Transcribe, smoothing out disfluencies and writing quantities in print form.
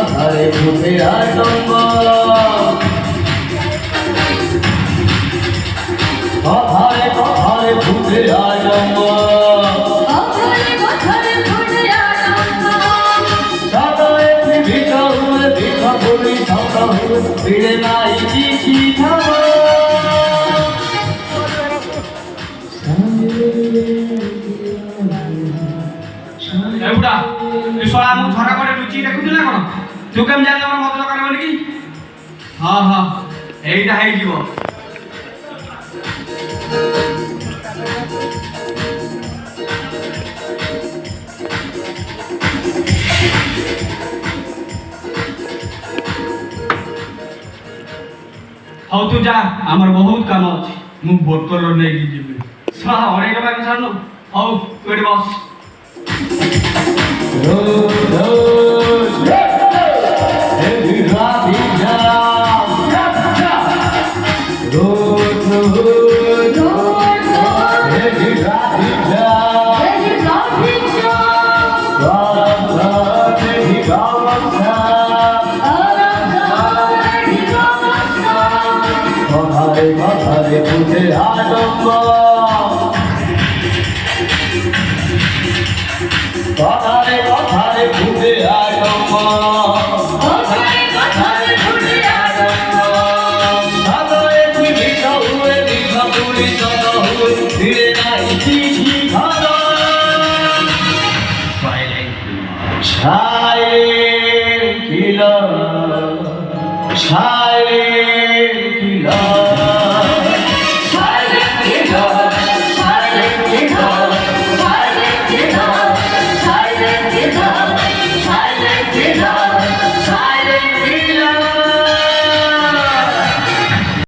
কথারে ফুটে আডম্ব কথারে কথারে ফুটে আডম্ব সাদায় পৃথিবীটা হুয়ে দেখা বলি সাদা হুয়ে ফিরে নাই চিঠি থামা এউটা তুই সলা মু ঝরা করে লুচি দেখুছিস না কোন তুই কেম জানি আমার মত দরকার বলি কি হ্যাঁ হ্যাঁ এইটা হেই দিব হও তুই যা আমার বহুত কাম আছে মু বোতল নেই ଯିବି সা অনেক টাকা জানো হও তুই বস কথারে ফুটে আডম্ব কথারে কথারে ফুটে আডম্ব কথারে কথারে ফুটে আডম্ব সাদায় পৃথিবীটা হুয়ে দেখা বলি সাদা হুয়ে ফিরে নাই চিঠি খানা Silent killer, silent killer.